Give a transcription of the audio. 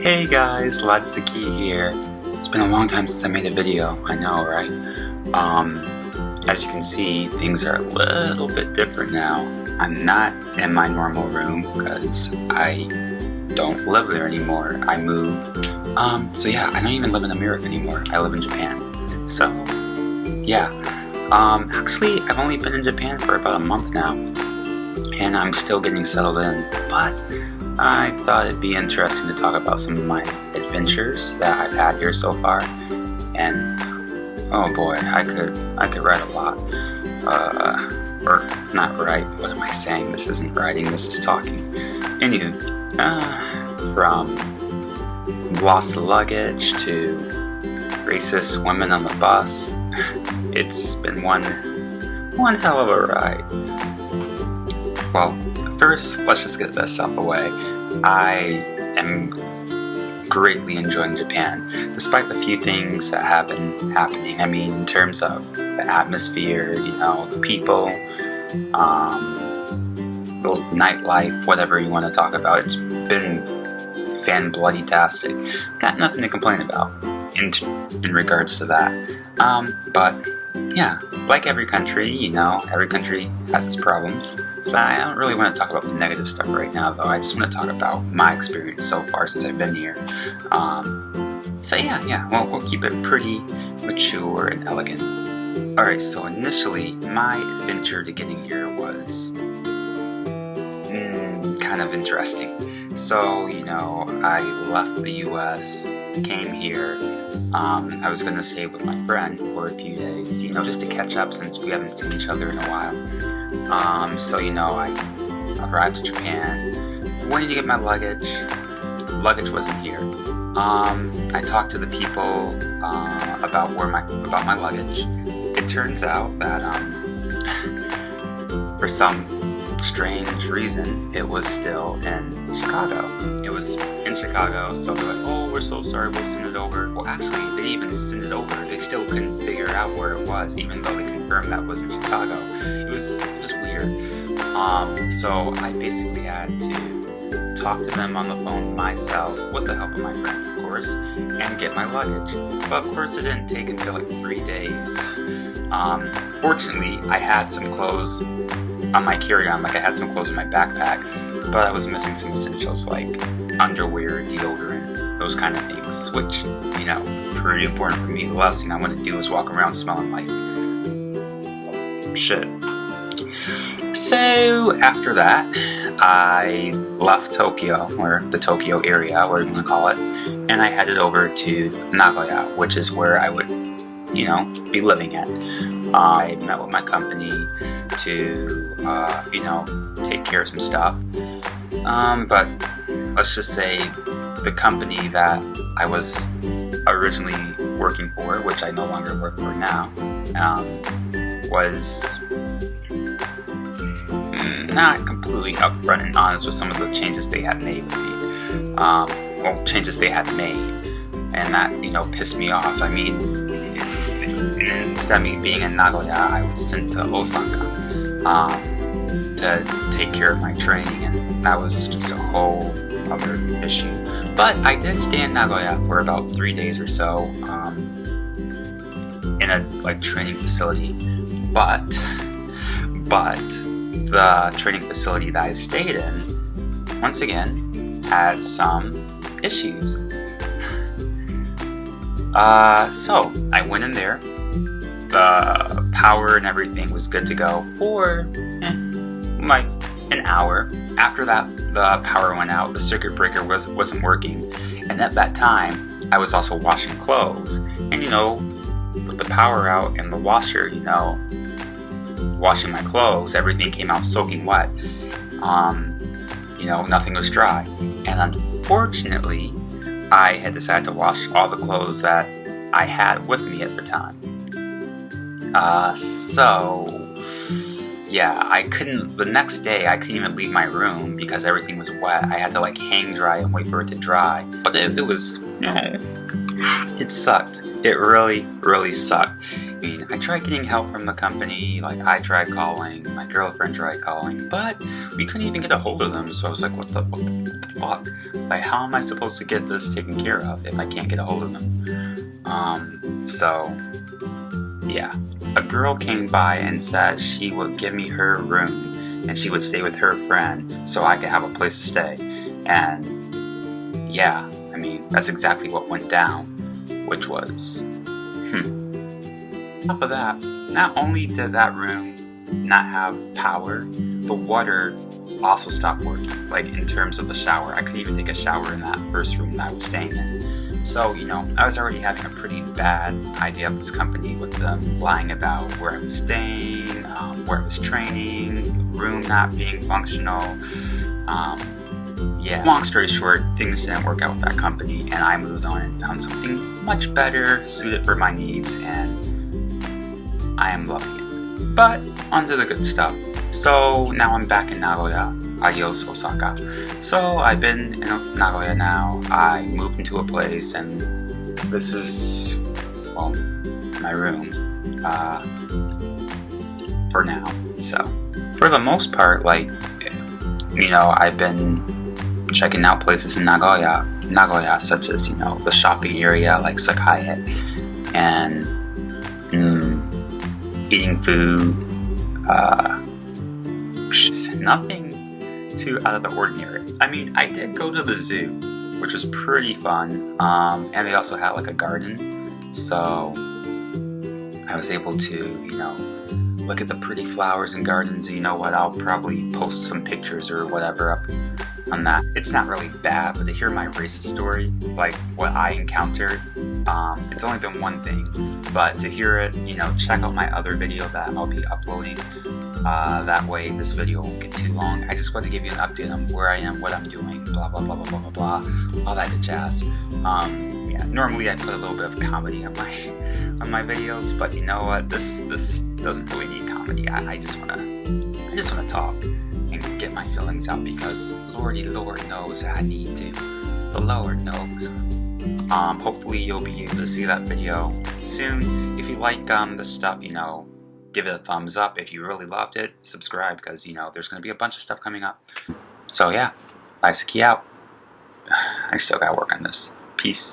Hey guys, Latsuki here. It's been a long time since I made a video, I know, right? As you can see, things are a little bit different now. I'm not in my normal room because I don't live there anymore. I moved. So yeah, I don't even live in America anymore. I live in Japan. So, yeah. Actually, I've only been in Japan for about a month now, and I'm still getting settled in, but I thought it'd be interesting to talk about some of my adventures that I've had here so far, and oh boy, I could write a lot, or not write, what am I saying, this isn't writing, this is talking. Anywho, from lost luggage to racist women on the bus, it's been one hell of a ride. Well, first, let's just get this out of the way. I am greatly enjoying Japan, despite the few things that have been happening. I mean, in terms of the atmosphere, the people, the nightlife, whatever you want to talk about. It's been fan-bloody-tastic. Got nothing to complain about in regards to that. But yeah, like every country, every country has its problems. So I don't really want to talk about the negative stuff right now, though. I just want to talk about my experience so far since I've been here. So yeah, well, we'll keep it pretty mature and elegant. Alright, so initially, my adventure to getting here was kind of interesting. So, I left the US, came here. I was going to stay with my friend for a few days, just to catch up since we haven't seen each other in a while. So, I arrived to Japan, waiting to get my luggage. Luggage wasn't here. I talked to the people about my luggage. It turns out that for some strange reason, it was still in Chicago. It was in Chicago, so they're like, oh, we're so sorry, we'll send it over. Well, actually, they didn't even send it over. They still couldn't figure out where it was, even though they confirmed that it was in Chicago. It was weird. So I basically had to talk to them on the phone myself, with the help of my friends, of course, and get my luggage. But of course, it didn't take until like 3 days. Fortunately, I had some clothes on my carry-on, I had some clothes in my backpack, but I was missing some essentials like underwear, deodorant, those kind of things, which, pretty important for me. The last thing I want to do is walk around smelling like shit. So, after that, I left Tokyo, or the Tokyo area, whatever you want to call it, and I headed over to Nagoya, which is where I would, be living at. I met with my company to, take care of some stuff. But let's just say the company that I was originally working for, which I no longer work for now, was not completely upfront and honest with some of the changes they had made with me. Changes they had made. And that, pissed me off. I mean, instead of me being in Nagoya, I was sent to Osaka to take care of my training, and that was just a whole other issue. But I did stay in Nagoya for about 3 days or so, in a training facility. But the training facility that I stayed in, once again, had some issues. So I went in there. The power and everything was good to go for an hour. After that, the power went out. The circuit breaker wasn't working, and at that time, I was also washing clothes. And with the power out and the washer, washing my clothes, everything came out soaking wet. Nothing was dry, and unfortunately, I had decided to wash all the clothes that I had with me at the time. The next day I couldn't even leave my room because everything was wet. I had to hang dry and wait for it to dry. But it was, it sucked. It really, really sucked. mean, I tried getting help from the company, like I tried calling, my girlfriend tried calling, but we couldn't even get a hold of them, so I was like, what the fuck? Like, how am I supposed to get this taken care of if I can't get a hold of them? So, yeah. A girl came by and said she would give me her room, and she would stay with her friend, so I could have a place to stay, and yeah, I mean, that's exactly what went down, which was, On top of that, not only did that room not have power, the water also stopped working, like in terms of the shower. I couldn't even take a shower in that first room that I was staying in. So, I was already having a pretty bad idea of this company with them lying about where I was staying, where I was training, the room not being functional. Yeah, long story short, things didn't work out with that company, and I moved on and found something much better suited for my needs, and I am loving it. But on to the good stuff. So now I'm back in Nagoya. Adios, Osaka. So I've been in Nagoya now. I moved into a place, and this is, well, my room for now. So for the most part, like, I've been checking out places in Nagoya, such as, the shopping area like Sakae, and eating food, nothing too out of the ordinary. I mean, I did go to the zoo, which was pretty fun, and they also had like a garden, so I was able to, look at the pretty flowers and gardens, and you know what, I'll probably post some pictures or whatever up on that. It's not really bad, but to hear my racist story, like what I encountered, it's only been one thing, but to hear it, check out my other video that I'll be uploading. That way this video won't get too long. I just want to give you an update on where I am, what I'm doing, blah blah blah blah blah blah blah, all that good jazz. Yeah, normally I put a little bit of comedy on my videos, but you know what, this doesn't really need comedy. I just wanna talk and get my feelings out, because Lordy Lord knows that I need to. The Lord knows. Hopefully you'll be able to see that video soon. If you like the stuff, give it a thumbs up. If you really loved it, subscribe, because there's gonna be a bunch of stuff coming up. So yeah, Daisuki out. I still gotta work on this. Peace.